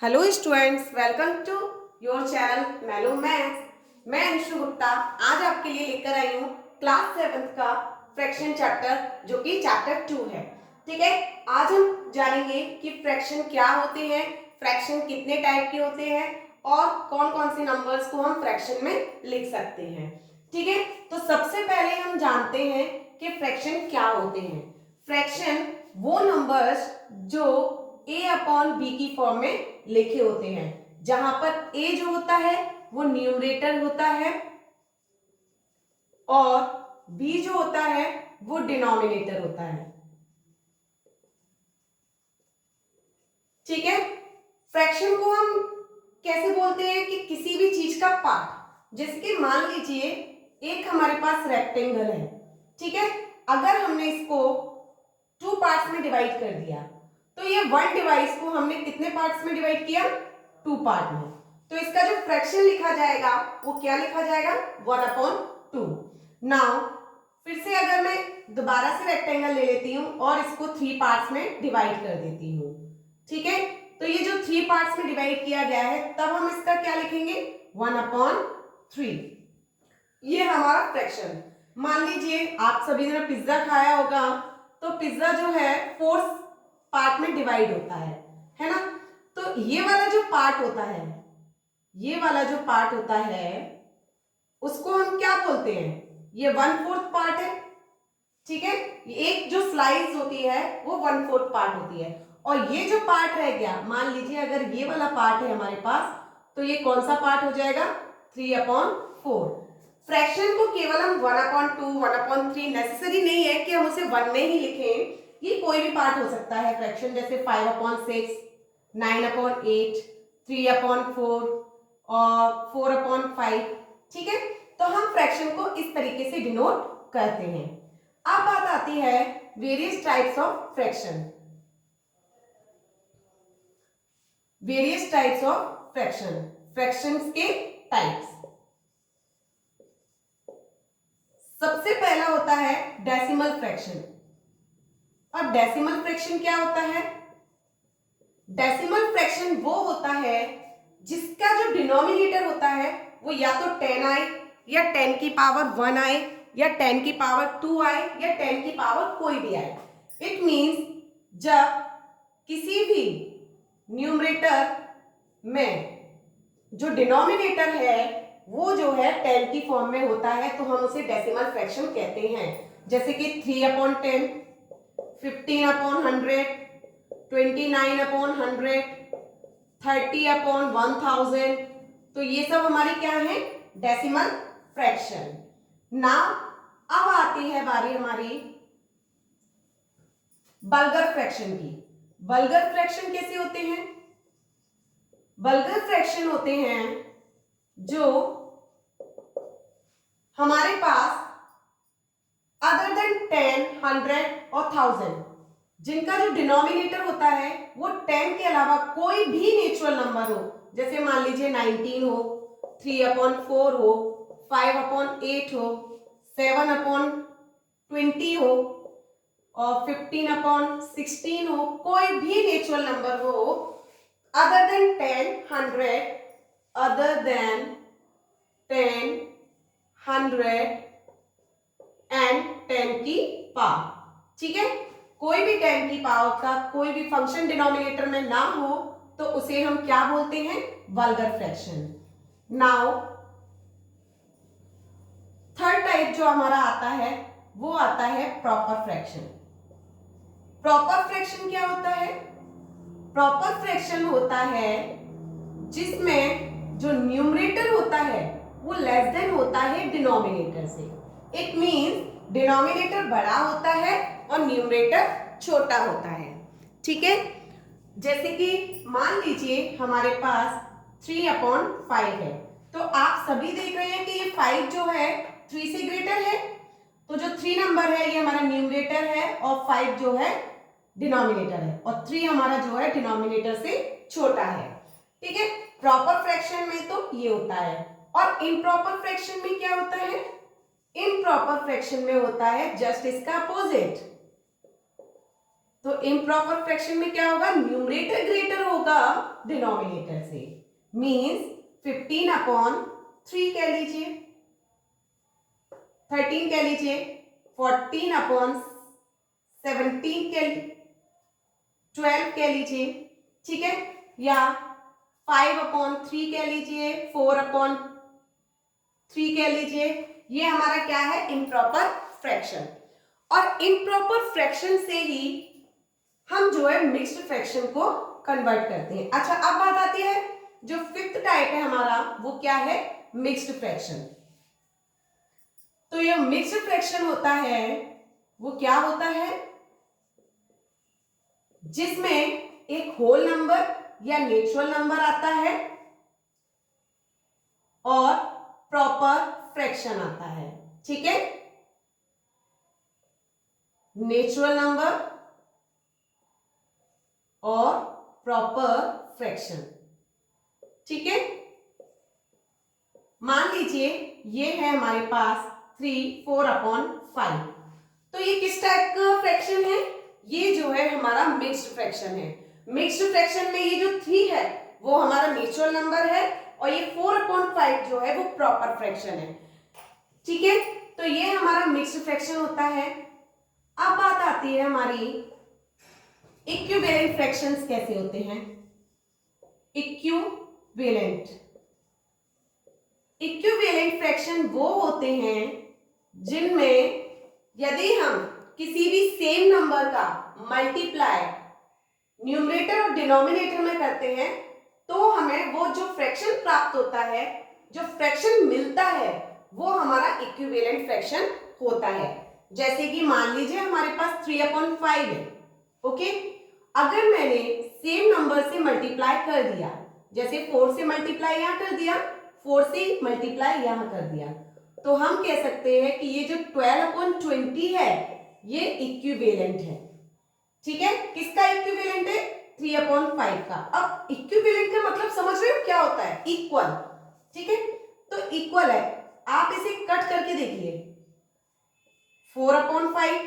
Hello students, welcome to your channel Mello maths. मैं अंशु गुप्ता आज आपके लिए लेकर आई हूँ क्लास 7th का फ्रैक्शन चैप्टर जो कि चैप्टर 2 है। ठीक है, आज हम जानेंगे कि फ्रैक्शन क्या होते हैं, फ्रैक्शन कितने टाइप के होते हैं और कौन कौन से नंबर्स को हम फ्रैक्शन में लिख सकते हैं। ठीक है, तो सबसे पहले हम जानते हैं कि फ्रैक्शन क्या होते हैं। फ्रैक्शन वो नंबर्स जो a अपॉन बी की फॉर्म में लिखे होते हैं, जहां पर a जो होता है वो न्यूमरेटर होता है और b जो होता है वो डिनोमिनेटर होता है। ठीक है, फ्रैक्शन को हम कैसे बोलते हैं कि किसी भी चीज का पार्ट, जैसे कि मान लीजिए एक हमारे पास रेक्टेंगल है। ठीक है, अगर हमने इसको 2 पार्ट्स में डिवाइड कर दिया तो ये 1 डिवाइस को हमने कितने पार्ट्स में डिवाइड किया, 2 पार्ट में। तो इसका जो फ्रैक्शन लिखा जाएगा वो क्या लिखा जाएगा, 1/2। नाउ फिर से अगर मैं दोबारा से रेक्टेंगल ले लेती हूं और इसको 3 पार्ट्स में डिवाइड कर देती हूं। ठीक है, तो ये जो 3 पार्ट्स में डिवाइड किया गया है तब हम इसका क्या लिखेंगे, 1/3। ये हमारा फ्रैक्शन। मान लीजिए आप सभी ने पिज्जा खाया होगा, तो पिज्जा जो है 4 पार्ट में डिवाइड होता है ना। तो ये वाला जो पार्ट होता है, ये वाला जो पार्ट होता है उसको हम क्या बोलते हैं, ये 1/4 पार्ट है। ठीक है, एक जो स्लाइस होती है वो 1/4 पार्ट होती है और ये जो पार्ट रह गया, मान लीजिए अगर ये वाला पार्ट है हमारे पास, तो ये कौन सा पार्ट हो जाएगा, 3/4। फ्रैक्शन को केवल हम 1/2, 1/3 नेसेसरी नहीं है कि हम उसे 1 में ही लिखें। ये कोई भी पार्ट हो सकता है फ्रैक्शन, जैसे 5/6, 9/8, 3/4 और 4/5। ठीक है, तो हम फ्रैक्शन को इस तरीके से डिनोट करते हैं। अब बात आती है various types of fraction. Various types of fraction, fractions के टाइप्स। सबसे पहला होता है डेसिमल फ्रैक्शन। और डेसिमल फ्रैक्शन क्या होता है, डेसिमल फ्रैक्शन वो होता है जिसका जो डिनोमिनेटर होता है वो या तो 10 आए या 10 की पावर 1 आए या 10 की पावर 2 आए या 10 की पावर कोई भी आए। इट मींस जब किसी भी न्यूमरेटर में जो डिनोमिनेटर है वो जो है 10 की फॉर्म में होता है तो हम उसे डेसिमल फ्रैक्शन कहते हैं। जैसे कि 3/10, 15/100, 29/100, 30/1000। तो ये सब हमारी क्या है, डेसिमल फ्रैक्शन। नाउ अब आती है बारी हमारी बल्गर फ्रैक्शन की। बल्गर फ्रैक्शन कैसे होते हैं, बल्गर फ्रैक्शन होते हैं जो हमारे पास अदर देन 10, 100 और 1000, जिनका जो डिनोमिनेटर होता है वो 10 के अलावा कोई भी नेचुरल नंबर हो। जैसे मान लीजिए 19 हो, 3/4 हो, 5/8 हो, 7/20 हो और 15/16 हो, कोई भी नेचुरल नंबर हो other than 10, 100, other than 10, 100 and 10 की पावर। ठीक है, कोई भी 10 की पावर का कोई भी फंक्शन डिनोमिनेटर में ना हो तो उसे हम क्या बोलते हैं, vulgar fraction. Now third type जो हमारा आता है वो आता है प्रॉपर फ्रैक्शन। प्रॉपर फ्रैक्शन क्या होता है, प्रॉपर फ्रैक्शन होता है जिसमें जो न्यूमरेटर होता है वो लेस देन होता है डिनोमिनेटर से। इट मींस डिनोमिनेटर बड़ा होता है और न्यूमरेटर छोटा होता है। ठीक है, जैसे कि मान लीजिए हमारे पास 3/5 है, तो आप सभी देख रहे हैं कि ये 5 जो है 3 से ग्रेटर है, तो जो 3 नंबर है ये हमारा न्यूमरेटर है और 5 जो है डिनोमिनेटर है और 3 हमारा जो है डिनोमिनेटर से छोटा है। ठीक है, प्रॉपर फ्रैक्शन में तो ये होता है। और इम्प्रॉपर फ्रैक्शन में क्या होता है, इम्प्रॉपर फ्रैक्शन में होता है जस्ट इसका अपोजिट। तो इम्प्रॉपर फ्रैक्शन में क्या होगा, न्यूमरेटर ग्रेटर होगा डिनोमिनेटर से, मीन्स 15/3 कह लीजिए, 13 कह लीजिए, 14/17 12 कह लीजिए, ठीक है, या 5/3 कह लीजिए, 4/3 कह लीजिए। ये हमारा क्या है, इम्प्रॉपर फ्रैक्शन। और इम्प्रॉपर फ्रैक्शन से ही हम जो है मिक्स्ड फ्रैक्शन को कन्वर्ट करते हैं। अच्छा, अब बात आती है जो फिफ्थ टाइप है हमारा, वो क्या है, मिक्स्ड फ्रैक्शन। तो ये मिक्स्ड फ्रैक्शन होता है, वो क्या होता है, जिसमें एक होल नंबर या नेचुरल नंबर आता है और प्रॉपर फ्रैक्शन आता है, ठीक है, नेचुरल नंबर और प्रॉपर फ्रैक्शन, ठीक है। मान लीजिए ये है हमारे पास 3 4/5, तो ये किस टाइप का फ्रैक्शन है, ये जो है हमारा मिक्स्ड फ्रैक्शन है। मिक्स्ड फ्रैक्शन में ये जो 3 है वो हमारा नेचुरल नंबर है और ये 4/5 जो है वो प्रॉपर फ्रैक्शन है, ठीक है। तो ये हमारा मिक्स्ड फ्रैक्शन होता है। अब बात आती है हमारी इक्विवेलेंट फ्रैक्शंस कैसे होते हैं। इक्विवेलेंट फ्रैक्शन वो होते हैं जिनमें यदि हम किसी भी सेम नंबर का मल्टीप्लाई न्यूमरेटर और डिनोमिनेटर में करते हैं तो हमें वो जो फ्रैक्शन प्राप्त होता है, जो फ्रैक्शन मिलता है, वो हमारा इक्विवेलेंट फ्रैक्शन होता है। जैसे कि मान लीजिए हमारे पास 3/5 है, ओके, अगर मैंने सेम नंबर से मल्टीप्लाई कर दिया, जैसे 4 से मल्टीप्लाई यहां कर दिया, 4 से मल्टीप्लाई यहां कर दिया, तो हम कह सकते हैं कि ये जो 12/20 है ये इक्विवेलेंट है, ठीक है। किसका इक्विवेलेंट है, 3/5 का। अब इक्विवेलेंट का मतलब समझ रहे हो क्या होता है, इक्वल, ठीक है। तो इक्वल है, आप इसे कट करके देखिए, 4/5,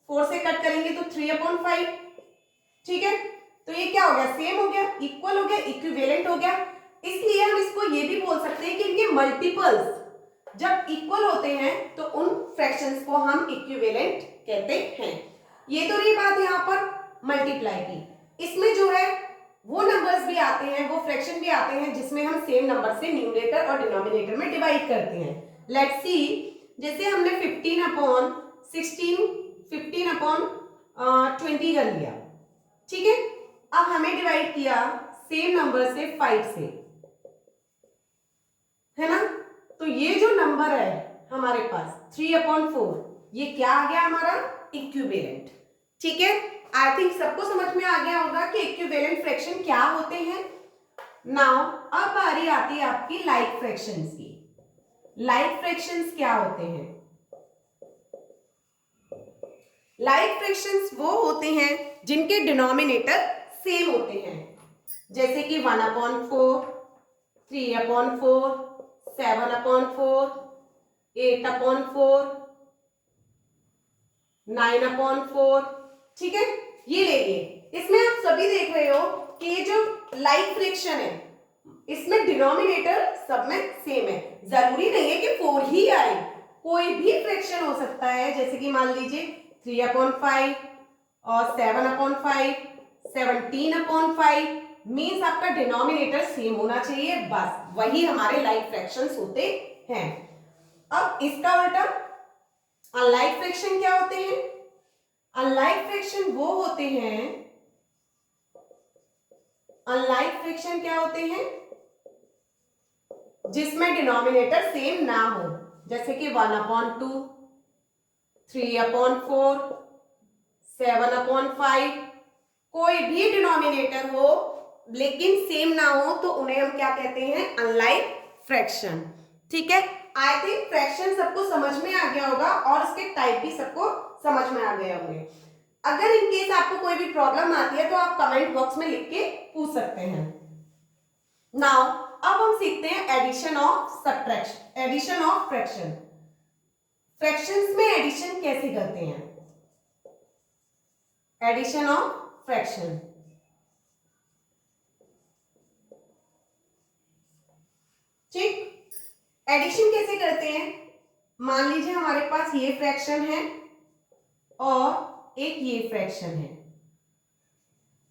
4 से कट करेंगे तो 3/5, ठीक है। तो ये क्या हो गया, सेम हो गया, इक्वल हो गया, इक्विवेलेंट हो गया। इसलिए हम इसको ये भी बोल सकते हैं कि इनके मल्टीपल्स जब इक्वल होते हैं तो उन फ्रैक्शंस को हम इक्विवेलेंट कहते हैं। ये तो रही बात यहाँ पर मल्टीप्लाई की। इसमें जो है वो नंबर्स भी आते हैं, वो फ्रैक्शन भी आते हैं जिसमें हम सेम नंबर से न्यूमरेटर और डिनोमिनेटर में डिवाइड करते हैं। लेट्स सी, जैसे हमने 15/16 15/20 कर लिया, ठीक है। अब हमें डिवाइड किया सेम नंबर से 5 से, है ना। तो ये जो नंबर है हमारे पास 3/4, ये क्या आ गया हमारा, इक्विवेलेंट, ठीक है। आई थिंक सबको समझ में आ गया होगा कि इक्विवेलेंट फ्रैक्शन क्या होते हैं। नाउ अब बारी आती है आपकी लाइक फ्रैक्शंस की। लाइक फ्रैक्शंस क्या होते हैं, लाइक फ्रैक्शंस वो होते हैं जिनके डिनोमिनेटर सेम होते हैं, जैसे कि 1/4, 3/4, 7/4, 8/4, 9/4, ठीक है। ये लेंगे, इसमें आप सभी देख रहे हो कि ये जो लाइक फ्रैक्शन है इसमें डिनोमिनेटर सब में सेम है। जरूरी नहीं है कि 4 ही आए, कोई भी फ्रैक्शन हो सकता है, जैसे कि मान लीजिए 3/5 और 7/5, 17/5, मीन्स आपका डिनोमिनेटर सेम होना चाहिए, बस वही हमारे लाइक फ्रैक्शंस होते हैं। अब इसका उल्टा अनलाइक फ्रैक्शन क्या होते हैं, अनलाइक फ्रैक्शन वो होते हैं, अनलाइक फ्रैक्शन क्या होते हैं जिसमें डिनोमिनेटर सेम ना हो, जैसे कि 1/2, 3/4, 7/5, कोई भी डिनोमिनेटर हो लेकिन सेम ना हो तो उन्हें हम क्या कहते हैं, अनलाइक फ्रैक्शन, ठीक है। आई थिंक फ्रैक्शन सबको समझ में आ गया होगा और उसके टाइप भी सबको समझ में आ गए होंगे। अगर इन केस आपको कोई भी प्रॉब्लम आती है तो आप कमेंट बॉक्स में लिख के पूछ सकते हैं। नाउ अब हम सीखते हैं addition of subtraction, addition of fraction. Fractions में एडिशन कैसे करते हैं, एडिशन ऑफ फ्रैक्शन। ठीक, एडिशन कैसे करते हैं? मान लीजिए हमारे पास ये फ्रैक्शन है और एक ये फ्रैक्शन है।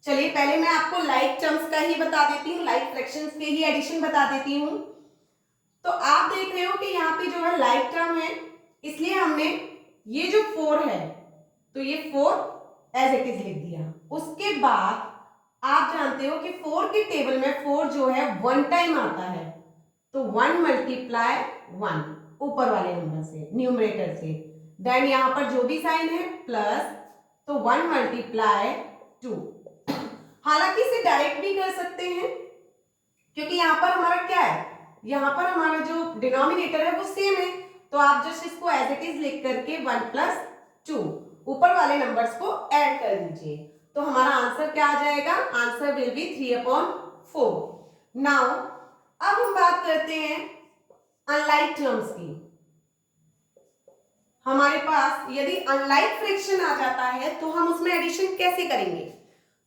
चलिए पहले मैं आपको लाइक टर्म्स का ही बता देती हूँ, लाइक फ्रैक्शंस के ही एडिशन बता देती हूँ। तो आप देख रहे हो कि यहाँ पे जो है लाइक टर्म है, इसलिए हमने ये जो 4 है तो ये 4 एज इट इज लिख दिया। उसके बाद आप जानते हो कि 4 के टेबल में 4 जो है 1 टाइम आता है, तो 1 मल्टीप्लाई 1 ऊपर वाले नंबर से, न्यूमरेटर से। देन यहां पर जो भी साइन है प्लस, तो 1 मल्टीप्लाई 2। हालांकि इसे डायरेक्ट भी कर सकते हैं क्योंकि यहां पर हमारा क्या है, यहां पर हमारा जो डिनोमिनेटर है वो सेम है, तो आप जस्ट इसको एज इट इज लिख करके 1 प्लस 2 ऊपर वाले नंबर्स को ऐड कर दीजिए, तो हमारा आंसर क्या आ जाएगा? Answer will be 3/4। नाउ अब हम बात करते हैं अनलाइक टर्म्स की। हमारे पास यदि अनलाइक फ्रैक्शन आ जाता है तो हम उसमें एडिशन कैसे करेंगे?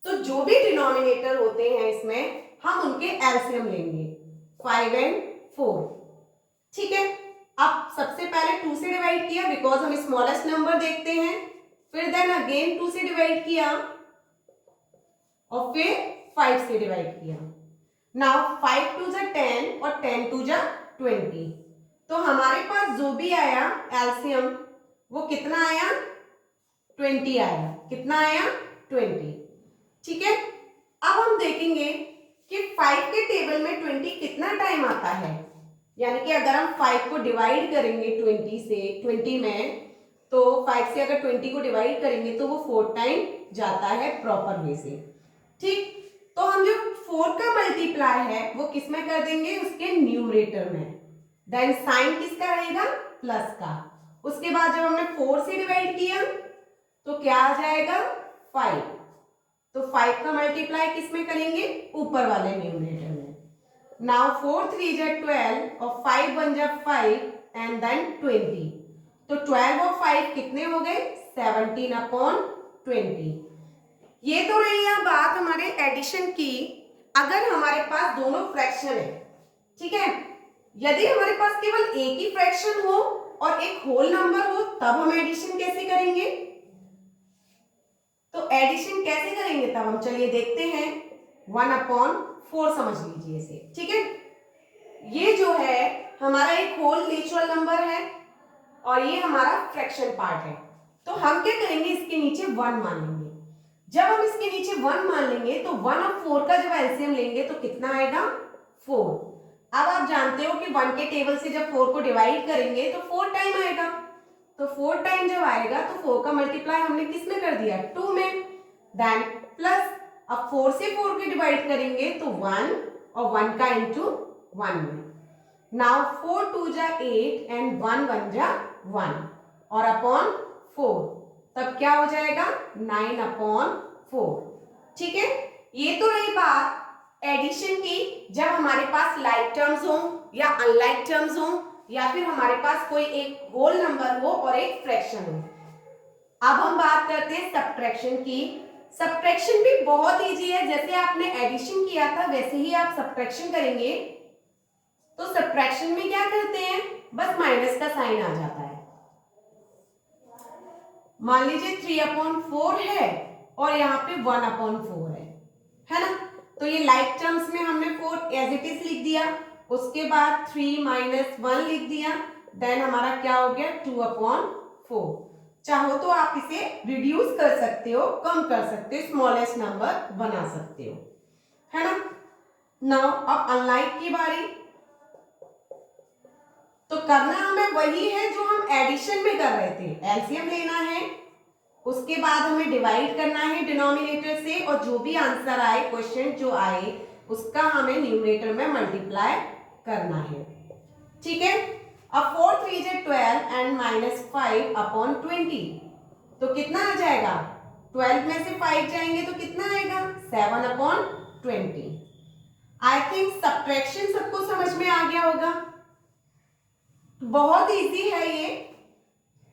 तो जो भी डिनोमिनेटर होते हैं इसमें हम उनके एलसीएम लेंगे, 5 और 4। ठीक है, अब सबसे पहले 2 से डिवाइड किया बिकॉज हम स्मॉलेस्ट नंबर देखते हैं, फिर देन अगेन 2 से डिवाइड किया और फिर 5 से डिवाइड किया। नाउ 5 2 जा 10 और 10 2 जा 20, तो हमारे पास जो भी आया एलसीएम वो कितना आया? 20 आया। कितना आया? 20। ठीक है, अब हम देखेंगे कि 5 के टेबल में 20 कितना टाइम आता है, यानी कि अगर हम 5 को डिवाइड करेंगे 20 में, तो 5 से अगर 20 को डिवाइड करेंगे तो वो 4 टाइम जाता है प्रॉपर वे से। ठीक, तो हम जो 4 का मल्टीप्लाई है वो किस में कर देंगे? उसके न्यूमरेटर में। देन साइन किसका रहेगा? प्लस का। उसके बाद जब हमने 4 से डिवाइड किया तो क्या आ जाएगा? 5, तो 5 का मल्टीप्लाई किस में करेंगे? ऊपर वाले न्यूमरेटर में। नाउ 4 3 जा 12 और 5 1 जा 5 एंड देन 20, तो 12 और 5 कितने हो गए? 17/20। ये तो रही है बात हमारे एडिशन की, अगर हमारे पास दोनों फ्रैक्शन है। ठीक है, यदि हमारे पास केवल एक ही फ्रैक्शन हो और एक होल नंबर हो तब हम एडिशन कैसे करेंगे? तो एडिशन कैसे करेंगे तब हम, चलिए देखते हैं। 1/4 समझ लीजिए इसे। ठीक है, ये जो है हमारा एक होल नेचुरल नंबर है और ये हमारा फ्रैक्शन पार्ट है, तो हम क्या करेंगे? इसके नीचे 1 मान लेंगे। जब हम इसके नीचे 1 मान लेंगे तो 1 और 4 का जब एलसीएम लेंगे तो कितना आएगा? 4। अब आप जानते हो कि 1 के टेबल से जब 4 को डिवाइड करेंगे तो 4 टाइम आएगा, तो 4 टाइम जब आएगा तो 4 का मल्टीप्लाई हमने किस में कर दिया? 2 में। देन प्लस, अब 4 से 4 के डिवाइड करेंगे तो 1 और 1 का इंटू 1 में। नाउ 4 2 जा 8 एंड 1 1 जा 1 और अपॉन 4, तब क्या हो जाएगा? 9/4। ठीक है, ये तो रही बात एडिशन की, जब हमारे पास लाइक टर्म्स हो या अनलाइक टर्म्स हो या फिर हमारे पास कोई एक होल नंबर हो और एक फ्रैक्शन हो। अब हम बात करते हैं सब्ट्रैक्शन की। सब्ट्रैक्शन भी बहुत इजी है, जैसे आपने एडिशन किया था वैसे ही आप सब्ट्रैक्शन करेंगे। तो सब्ट्रैक्शन में क्या करते हैं? बस माइनस का साइन आ जाता है। मान लीजिए 3/4 है और यहाँ पे 1/4 है ना, तो ये लाइक टर्म्स में हमने 4 एज इट इज लिख दिया, उसके बाद 3 - 1 लिख दिया, देन हमारा क्या हो गया? 2/4। चाहो तो आप इसे रिड्यूस कर सकते हो, कम कर सकते हो, स्मॉलेस्ट नंबर बना सकते हो, है ना। नाउ अब अनलाइक की बारी, तो करना हमें वही है जो हम एडिशन में कर रहे थे, एलसीएम लेना है, उसके बाद हमें डिवाइड करना है डिनोमिनेटर से, और जो भी आंसर आए, क्वेश्चन जो आए, उसका हमें न्यूमरेटर में मल्टीप्लाई करना है। ठीक है, अब 4 3 जा 12 एंड -5/20, तो कितना आ जाएगा? 12 में से 5 जाएंगे तो कितना आएगा? 7/20। आई थिंक सब्ट्रैक्शन सबको समझ में आ गया होगा, बहुत इजी है ये।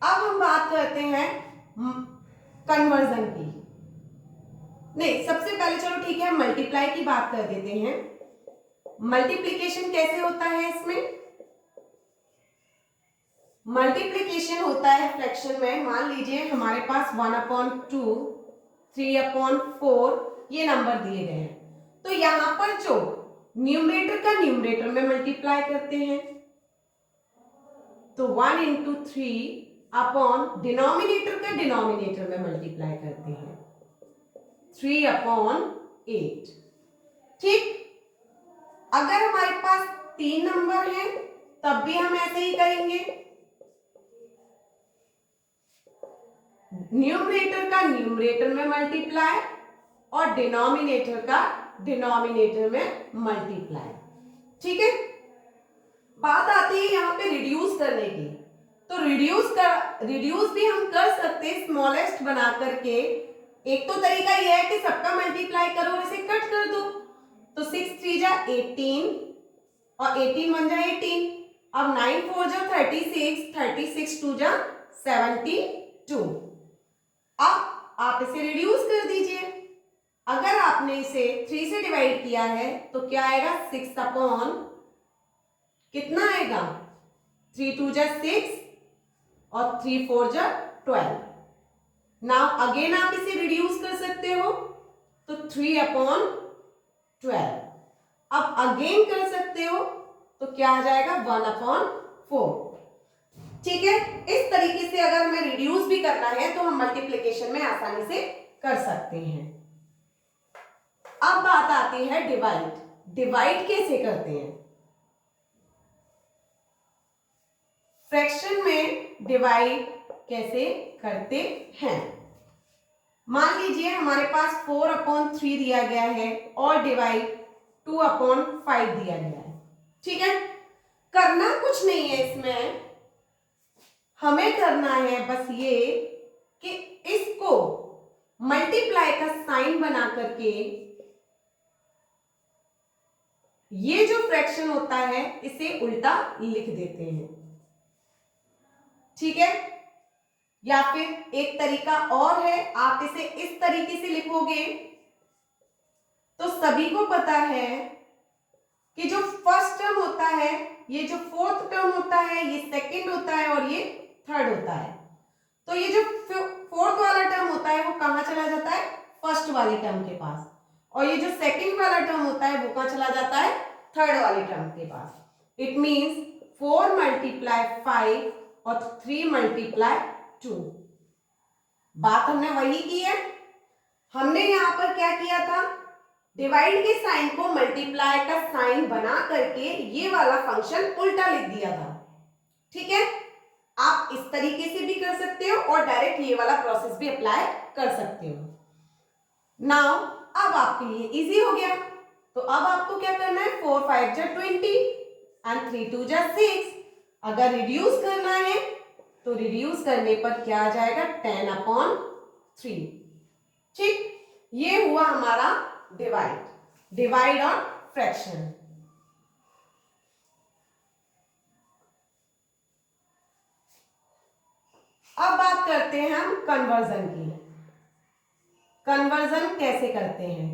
अब हम बात करते हैं कन्वर्जन की। नहीं, सबसे पहले चलो ठीक है, हम मल्टीप्लाई की बात कर देते हैं। मल्टीप्लीकेशन कैसे होता है इसमें? मल्टीप्लीकेशन होता है फ्रैक्शन में, मान लीजिए हमारे पास 1/2, 3/4 ये नंबर दिए गए हैं, तो यहां पर जो न्यूमरेटर का न्यूमरेटर में मल्टीप्लाई करते हैं, तो 1 इंटू 3 अपॉन डिनोमिनेटर का डिनोमिनेटर में मल्टीप्लाई करते हैं, 3/8। ठीक, अगर हमारे पास 3 नंबर हैं तब भी हम ऐसे ही करेंगे, न्यूमरेटर का न्यूमरेटर में मल्टीप्लाई और डिनोमिनेटर का डिनोमिनेटर में मल्टीप्लाई। ठीक है, बात आती है यहाँ पे रिड्यूस करने की, तो रिड्यूस भी हम कर सकते हैं स्मॉलेस्ट बना करके। एक तो तरीका यह है कि सबका मल्टीप्लाई करो और इसे कट कर दो, तो 6 3 जा 18 और 18 1 जा 18, अब 9 4 जा 36, 36 2 जा 72। अब आप इसे रिड्यूस कर दीजिए, अगर आपने इसे 3 से डिवाइड किया है तो क्या आएगा, 6 अपॉन कितना आएगा, 3 2 जा 6 और 3 4 जा 12। नाउ अगेन आप इसे रिड्यूस कर सकते हो, तो 3/12। अब अगेन कर सकते हो तो क्या आ जाएगा, 1/4। ठीक है, इस तरीके से अगर हमें रिड्यूस भी करना है तो हम मल्टीप्लिकेशन में आसानी से कर सकते हैं। अब बात आती है डिवाइड। डिवाइड कैसे करते हैं? फ्रैक्शन में डिवाइड कैसे करते हैं? मान लीजिए हमारे पास 4/3 दिया गया है और डिवाइड 2/5 दिया गया है। ठीक है, करना कुछ नहीं है इसमें, हमें करना है बस ये कि इसको मल्टीप्लाई का साइन बना करके ये जो फ्रैक्शन होता है इसे उल्टा लिख देते हैं। ठीक है, या फिर एक तरीका और है, आप इसे इस तरीके से लिखोगे तो सभी को पता है कि जो फर्स्ट टर्म होता है, ये जो फोर्थ टर्म होता है, ये सेकंड होता है और ये थर्ड होता है। तो ये जो फोर्थ वाला टर्म होता है वो कहां चला जाता है, फर्स्ट वाली टर्म के पास, और ये जो सेकंड वाला टर्म होता है वो कहां चला जाता है, थर्ड वाली टर्म के पास। इट मींस 4 × 5 और 3 × 2। बात हमने वही की है, हमने यहां पर क्या किया था, डिवाइड के साइन को मल्टीप्लाई का साइन बना करके ये वाला फंक्शन उल्टा लिख दिया था। ठीक है, आप इस तरीके से भी कर सकते हो और डायरेक्ट ये वाला प्रोसेस भी अप्लाई कर सकते हो। नाउ अब आपके लिए इजी हो गया, तो अब आपको क्या करना है, 4 5 जा 20 एंड 3 2 जा 6। अगर रिड्यूस करना है तो रिड्यूस करने पर क्या आ जाएगा, 10/3। ठीक, ये हुआ हमारा डिवाइड और फ्रैक्शन। अब बात करते हैं हम कन्वर्जन की। कन्वर्जन कैसे करते हैं,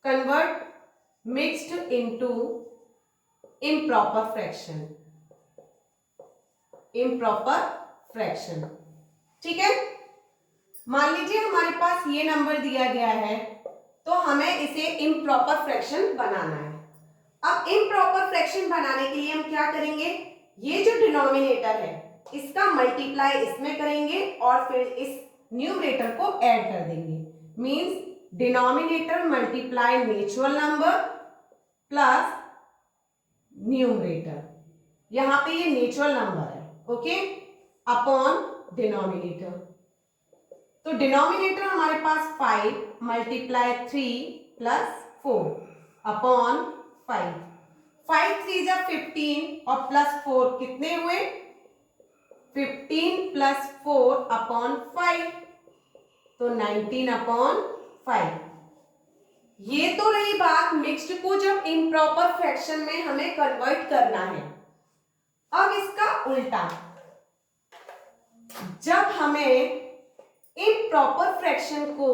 convert mixed into improper fraction. ठीक है, मान लीजिए हमारे पास ये नंबर दिया गया है तो हमें इसे इम्प्रॉपर फ्रैक्शन बनाना है। अब इम्प्रॉपर फ्रैक्शन बनाने के लिए हम क्या करेंगे, ये जो डिनोमिनेटर है इसका मल्टीप्लाई इसमें करेंगे और फिर इस न्यूमरेटर को ऐड कर देंगे। Means denominator multiply natural number plus numerator, यहां पे ये नेचुरल नंबर है, ओके, अपॉन डिनोमिनेटर। तो डिनोमिनेटर हमारे पास 5 × 3 + 4 अपॉन 5। 5 3 जा 15 और +4 कितने हुए, 15 + 4 अपॉन 5, तो 19/5। ये तो रही बात मिक्स्ड को जब इम्प्रॉपर फ्रैक्शन में हमें कन्वर्ट करना है। अब इसका उल्टा, जब हमें इम्प्रॉपर फ्रैक्शन को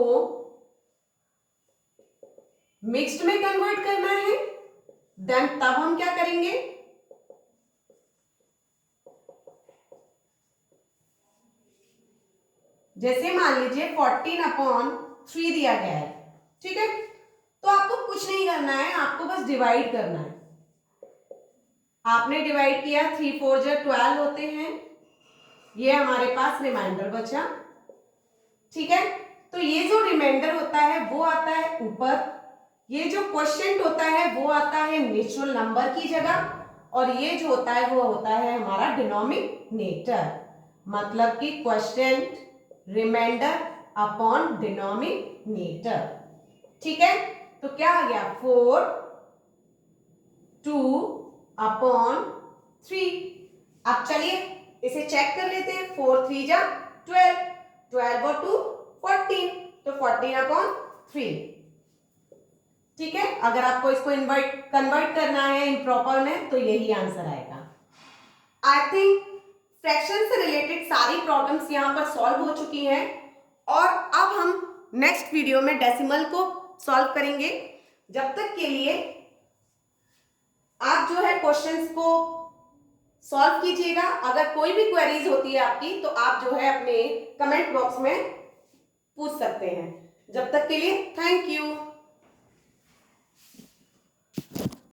मिक्स्ड में कन्वर्ट करना है, देन तब हम क्या करेंगे, जैसे मान लीजिए 14/3 दिया गया है, ठीक है, तो आपको कुछ नहीं करना है, आपको बस डिवाइड करना है। आपने डिवाइड किया, 3 4 12 होते हैं, ये हमारे पास रिमाइंडर बचा, ठीक है। तो ये जो रिमाइंडर होता है वो आता है ऊपर, ये जो क्वोशिएंट होता है वो आता है नेचुरल नंबर की जगह, और ये जो होता है वो होता है हमारा डिनोमिनेटर, मतलब कि क्वोशिएंट रिमाइंडर अपॉन डिनोमिनेटर, ठीक है। तो क्या आ गया, 4 2/3। अब चलिए इसे चेक कर लेते हैं, 4 3 12, 12 और 2 14, तो 14/3, ठीक है। अगर आपको इसको कन्वर्ट करना है इम्प्रॉपर में तो यही आंसर आएगा। आई थिंक फ्रैक्शन से रिलेटेड सारी प्रॉब्लम्स यहाँ पर सॉल्व हो चुकी हैं, और अब हम नेक्स्ट वीडियो में डेसिमल को सॉल्व करेंगे। जब तक के लिए आप जो है क्वेश्चंस को सॉल्व कीजिएगा। अगर कोई भी क्वेरीज होती है आपकी तो आप जो है अपने कमेंट बॉक्स में पूछ सकते हैं। जब तक के लिए थैंक यू।